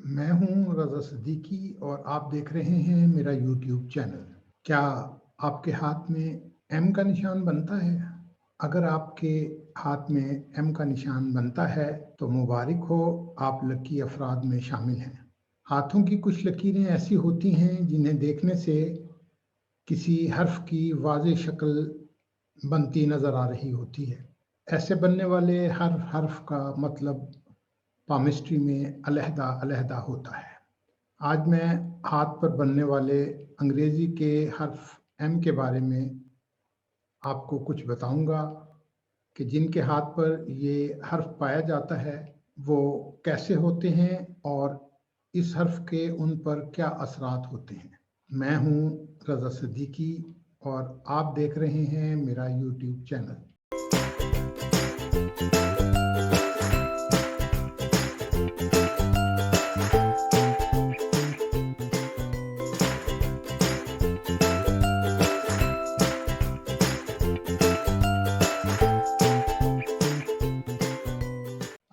मैं हूं रज़ा सिद्दीकी और आप देख रहे हैं मेरा यूट्यूब चैनल। क्या आपके हाथ में एम का निशान बनता है? अगर आपके हाथ में एम का निशान बनता है तो मुबारक हो, आप लकी अफराद में शामिल हैं। हाथों की कुछ लकीरें ऐसी होती हैं जिन्हें देखने से किसी हर्फ की वाज़ेह शक्ल बनती नज़र आ रही होती है। ऐसे बनने वाले हर हर्फ का मतलब पामिस्ट्री में अलहदा-अलहदा होता है। आज मैं हाथ पर बनने वाले अंग्रेजी के हर्फ एम के बारे में आपको कुछ बताऊंगा कि जिनके हाथ पर ये हर्फ पाया जाता है वो कैसे होते हैं और इस हर्फ के उन पर क्या असरात होते हैं। मैं हूं रज़ा सिद्दीकी और आप देख रहे हैं मेरा यूट्यूब चैनल।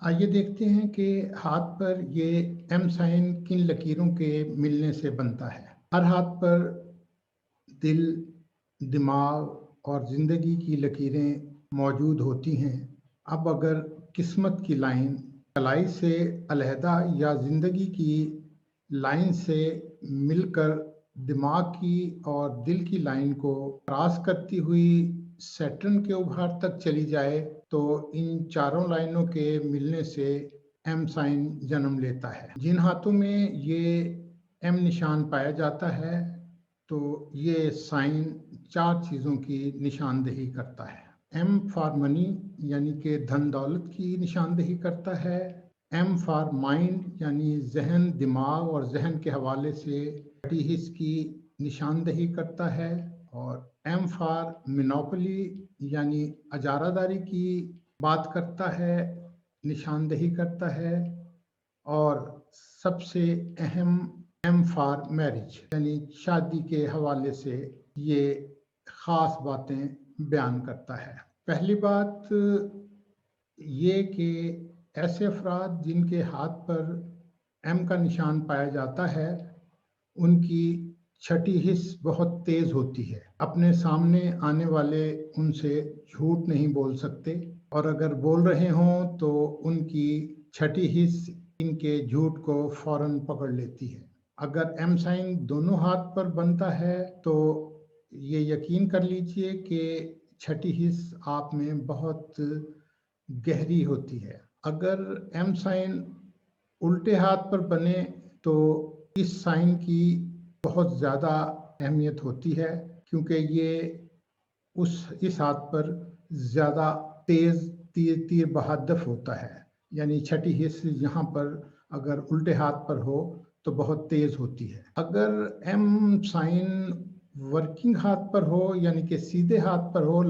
आइए देखते हैं कि हाथ पर ये एम साइन किन लकीरों के मिलने से बनता है। हर हाथ पर दिल, दिमाग और ज़िंदगी की लकीरें मौजूद होती हैं। अब अगर किस्मत की लाइन कलाई से अलहदा या ज़िंदगी की लाइन से मिलकर दिमाग की और दिल की लाइन को क्रॉस करती हुई सैटर्न के उभार तक चली जाए तो इन चारों लाइनों के मिलने से एम साइन जन्म लेता है। जिन हाथों में ये एम निशान पाया जाता है तो ये साइन चार चीज़ों की निशानदेही करता है। एम फॉर मनी यानी कि धन दौलत की निशानदेही करता है। एम फॉर माइंड यानी जहन, दिमाग और जहन के हवाले से छठी हिस्स की निशानदेही करता है। और एम फॉर मिनोपली यानी अजारादारी की बात करता है, निशानदेही करता है। और सबसे अहम एम फॉर मैरिज यानी शादी के हवाले से ये ख़ास बातें बयान करता है। पहली बात ये कि ऐसे अफराद जिनके हाथ पर एम का निशान पाया जाता है उनकी छठी हिस्स बहुत तेज होती है। अपने सामने आने वाले उनसे झूठ नहीं बोल सकते और अगर बोल रहे हों तो उनकी छठी हिस्स इनके झूठ को फौरन पकड़ लेती है। अगर एम साइन दोनों हाथ पर बनता है तो ये यकीन कर लीजिए कि छठी हिस्स आप में बहुत गहरी होती है। अगर एम साइन उल्टे हाथ पर बने तो इस साइन की बहुत ज़्यादा अहमियत होती है क्योंकि ये इस हाथ पर ज़्यादा तेज़ तीर तीर बहादफ होता है। यानी छठी हिस्स यहाँ पर अगर उल्टे हाथ पर हो तो बहुत तेज़ होती है। अगर एम साइन वर्किंग हाथ पर हो यानी कि सीधे हाथ पर हो,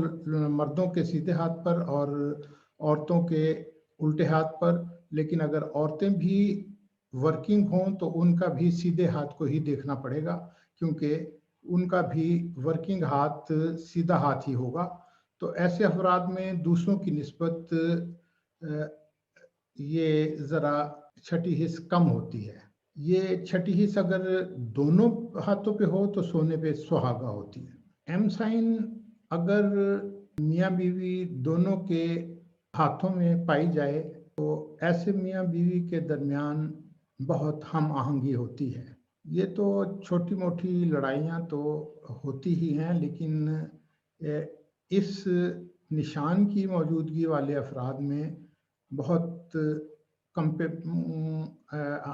मर्दों के सीधे हाथ पर और औरतों के उल्टे हाथ पर, लेकिन अगर औरतें भी वर्किंग हों तो उनका भी सीधे हाथ को ही देखना पड़ेगा क्योंकि उनका भी वर्किंग हाथ सीधा हाथ ही होगा। तो ऐसे अफराद में दूसरों की निस्बत ये ज़रा छठी हिस्स कम होती है। ये छठी हिस्स अगर दोनों हाथों पे हो तो सोने पे सुहागा होती है। एम साइन अगर मियाँ बीवी दोनों के हाथों में पाई जाए तो ऐसे मियाँ बीवी के दरमियान बहुत हम आहंगी होती है। ये तो छोटी मोटी लड़ाइयाँ तो होती ही हैं, लेकिन इस निशान की मौजूदगी वाले अफराद में बहुत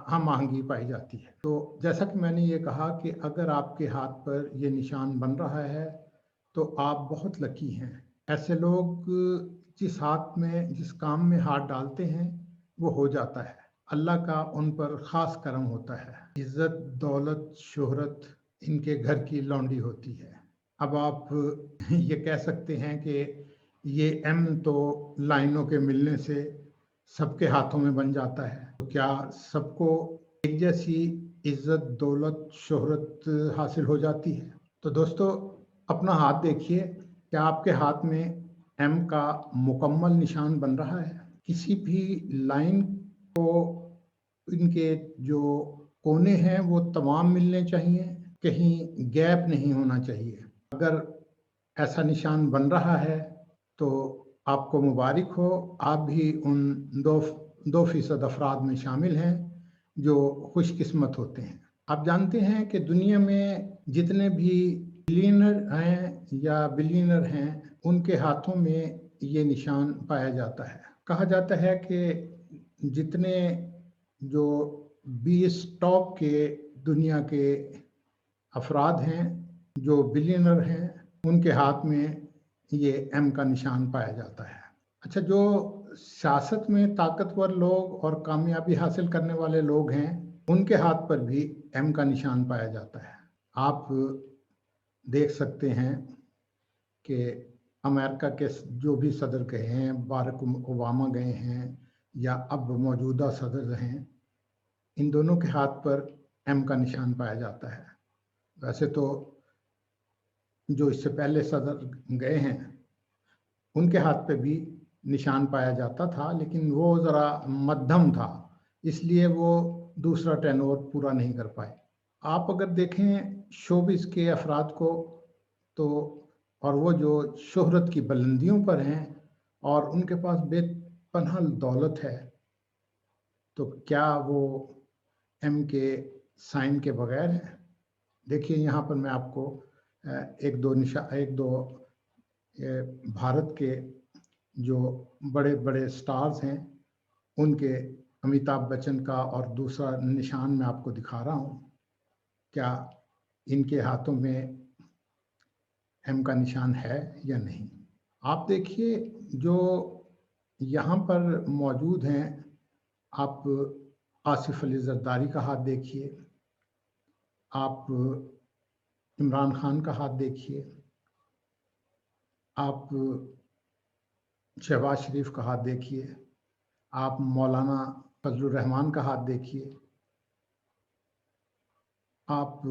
हम आहंगी पाई जाती है। तो जैसा कि मैंने ये कहा कि अगर आपके हाथ पर ये निशान बन रहा है तो आप बहुत लकी हैं। ऐसे लोग जिस हाथ में जिस काम में हाथ डालते हैं वो हो जाता है। अल्लाह का उन पर ख़ास करम होता है। इज़्ज़त, दौलत, शोहरत इनके घर की लौंडी होती है। अब आप ये कह सकते हैं कि ये एम तो लाइनों के मिलने से सबके हाथों में बन जाता है, तो क्या सबको एक जैसी इज़्ज़त, दौलत, शोहरत हासिल हो जाती है? तो दोस्तों अपना हाथ देखिए, क्या आपके हाथ में एम का मुकम्मल निशान बन रहा है? किसी भी लाइन को इनके जो कोने हैं वो तमाम मिलने चाहिए, कहीं गैप नहीं होना चाहिए। अगर ऐसा निशान बन रहा है तो आपको मुबारक हो, आप भी उन 2% अफराद में शामिल हैं जो खुशकिस्मत होते हैं। आप जानते हैं कि दुनिया में जितने भी बिलियनर हैं या बिलियनर हैं, उनके हाथों में ये निशान पाया जाता है। कहा जाता है कि जितने जो 20 टॉप के दुनिया के अफराद हैं जो बिलियनर हैं, उनके हाथ में ये एम का निशान पाया जाता है। अच्छा, जो सियासत में ताकतवर लोग और कामयाबी हासिल करने वाले लोग हैं, उनके हाथ पर भी एम का निशान पाया जाता है। आप देख सकते हैं कि अमेरिका के जो भी सदर गए हैं, बारक ओबामा गए हैं या अब मौजूदा सदर हैं, इन दोनों के हाथ पर एम का निशान पाया जाता है। वैसे तो जो इससे पहले सदर गए हैं उनके हाथ पे भी निशान पाया जाता था, लेकिन वो ज़रा मध्यम था, इसलिए वो दूसरा टेनोवर पूरा नहीं कर पाए। आप अगर देखें शोबिस के अफराद को तो, और वो जो शोहरत की बुलंदियों पर हैं और उनके पास बेपनाह दौलत है, तो क्या वो एम के साइन के बगैर है? देखिए यहाँ पर मैं आपको एक दो भारत के जो बड़े बड़े स्टार्स हैं उनके अमिताभ बच्चन का और दूसरा निशान मैं आपको दिखा रहा हूँ। क्या इनके हाथों में एम का निशान है या नहीं? आप देखिए जो यहाँ पर मौजूद हैं, आप आसिफ अली जरदारी का हाथ देखिए, आप इमरान खान का हाथ देखिए, आप शहबाज शरीफ का हाथ देखिए, आप मौलाना फजलुर रहमान का हाथ देखिए, आप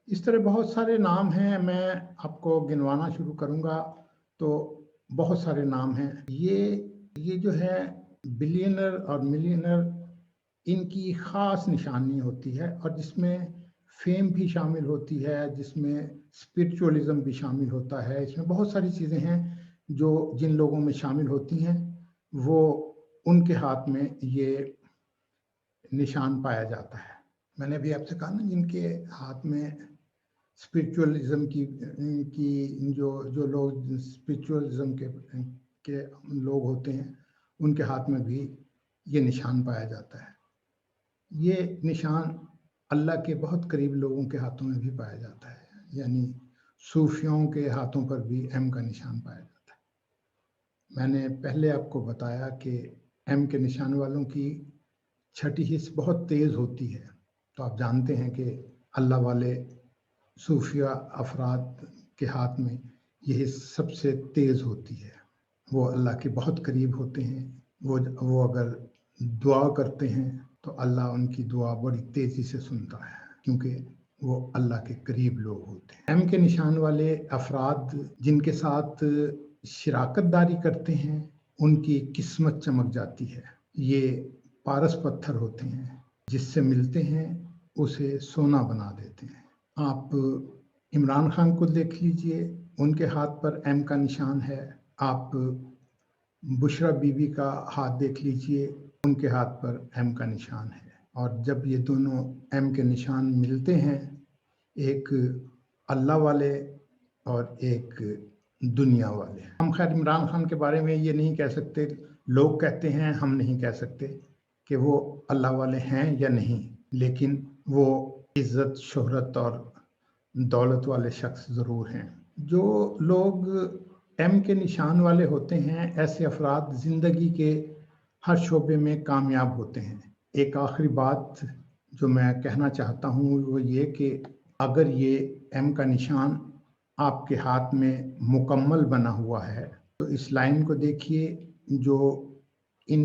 इस तरह बहुत सारे नाम हैं। मैं आपको गिनवाना शुरू करूंगा तो बहुत सारे नाम हैं। ये जो है बिलियनर और मिलियनर, इनकी ख़ास निशानी होती है और जिसमें फेम भी शामिल होती है, जिसमें स्पिरिचुअलिज्म भी शामिल होता है। इसमें बहुत सारी चीज़ें हैं जो जिन लोगों में शामिल होती हैं, वो उनके हाथ में ये निशान पाया जाता है। मैंने भी आपसे कहा ना, जिनके हाथ में स्पिरिचुअलिज्म की जो लोग स्पिरिचुअलिज्म के लोग होते हैं, उनके हाथ में भी ये निशान पाया जाता है। ये निशान अल्लाह के बहुत करीब लोगों के हाथों में भी पाया जाता है, यानी सूफियों के हाथों पर भी एम का निशान पाया जाता है। मैंने पहले आपको बताया कि एम के निशान वालों की छठी हिस्स बहुत तेज़ होती है, तो आप जानते हैं कि अल्लाह वाले सूफिया अफराद के हाथ में यह सबसे तेज़ होती है। वो अल्लाह के बहुत करीब होते हैं। वो अगर दुआ करते हैं तो अल्लाह उनकी दुआ बड़ी तेज़ी से सुनता है, क्योंकि वो अल्लाह के करीब लोग होते हैं। एम के निशान वाले अफराद जिनके साथ शिराकतदारी करते हैं, उनकी किस्मत चमक जाती है। ये पारस पत्थर होते हैं, जिससे मिलते हैं उसे सोना बना देते हैं। आप इमरान खान को देख लीजिए, उनके हाथ पर एम का निशान है। आप बुशरा बीबी का हाथ देख लीजिए, उनके हाथ पर एम का निशान है। और जब ये दोनों एम के निशान मिलते हैं, एक अल्लाह वाले और एक दुनिया वाले। हम खैर इमरान खान के बारे में ये नहीं कह सकते, लोग कहते हैं, हम नहीं कह सकते कि वो अल्लाह वाले हैं या नहीं, लेकिन वो इज़्ज़त, शोहरत और दौलत वाले शख्स ज़रूर हैं। जो लोग एम के निशान वाले होते हैं, ऐसे अफराद ज़िंदगी के हर शोबे में कामयाब होते हैं। एक आखिरी बात जो मैं कहना चाहता हूँ वो ये कि अगर ये एम का निशान आपके हाथ में मुकम्मल बना हुआ है तो इस लाइन को देखिए, जो इन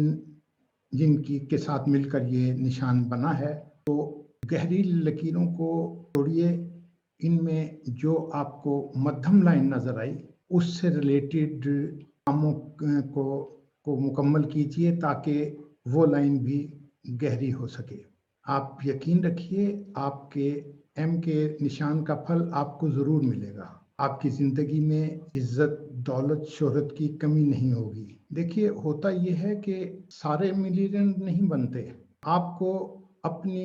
जिनकी के साथ मिलकर ये निशान बना है, तो गहरी लकीरों को छोड़िए, इनमें जो आपको मध्यम लाइन नज़र आई उससे रिलेटेड कामों को मुकम्मल कीजिए, ताकि वो लाइन भी गहरी हो सके। आप यकीन रखिए, आपके एम के निशान का फल आपको ज़रूर मिलेगा। आपकी ज़िंदगी में इज़्ज़त, दौलत, शोहरत की कमी नहीं होगी। देखिए, होता ये है कि सारे मिलियनेयर नहीं बनते। आपको अपनी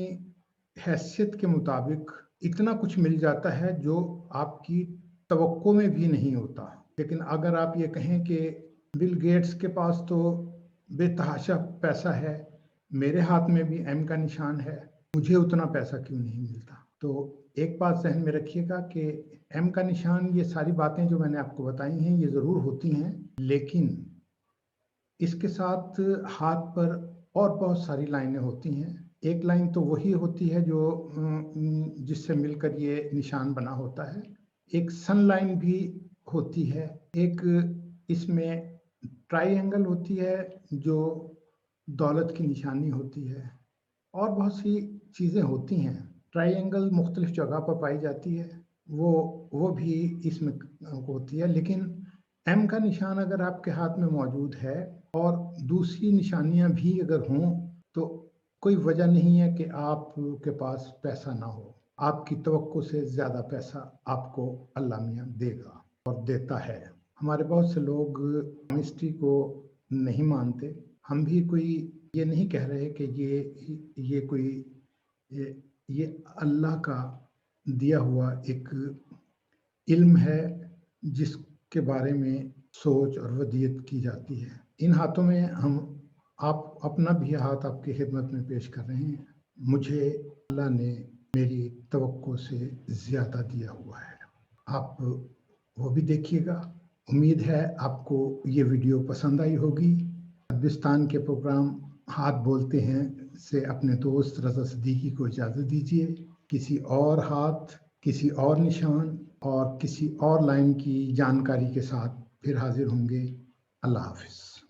हैसियत के मुताबिक इतना कुछ मिल जाता है जो आपकी तवक्को में भी नहीं होता। लेकिन अगर आप ये कहें कि बिल गेट्स के पास तो बेतहाशा पैसा है, मेरे हाथ में भी एम का निशान है, मुझे उतना पैसा क्यों नहीं मिलता? तो एक बात ज़हन में रखिएगा कि एम का निशान, ये सारी बातें जो मैंने आपको बताई हैं, ये ज़रूर होती हैं, लेकिन इसके साथ हाथ पर और बहुत सारी लाइनें होती हैं। एक लाइन तो वही होती है जो जिससे मिलकर ये निशान बना होता है। एक सन लाइन भी होती है। एक इसमें ट्रायंगल होती है जो दौलत की निशानी होती है, और बहुत सी चीज़ें होती हैं। ट्रायंगल मुख्तलिफ जगह पर पाई जाती है, वो भी इसमें होती है। लेकिन एम का निशान अगर आपके हाथ में मौजूद है और दूसरी निशानियां भी अगर हों, तो कोई वजह नहीं है कि आपके पास पैसा ना हो। आपकी तवक्को से ज़्यादा पैसा आपको अल्लाह मियाँ देगा और देता है। हमारे बहुत से लोग मिस्ट्री को नहीं मानते। हम भी कोई ये नहीं कह रहे कि ये कोई ये अल्लाह का दिया हुआ एक इल्म है जिसके बारे में सोच और वदीयत की जाती है। इन हाथों में हम आप अपना भी हाथ आपकी खिदमत में पेश कर रहे हैं। मुझे अल्लाह ने मेरी तवक्को से ज़्यादा दिया हुआ है। आप वो भी देखिएगा। उम्मीद है आपको ये वीडियो पसंद आई होगी। अदबिस्तान के प्रोग्राम हाथ बोलते हैं से अपने दोस्त रज़ा सिद्दीकी को इजाज़त दीजिए। किसी और हाथ, किसी और निशान और किसी और लाइन की जानकारी के साथ फिर हाजिर होंगे। अल्लाह हाफ़िज़।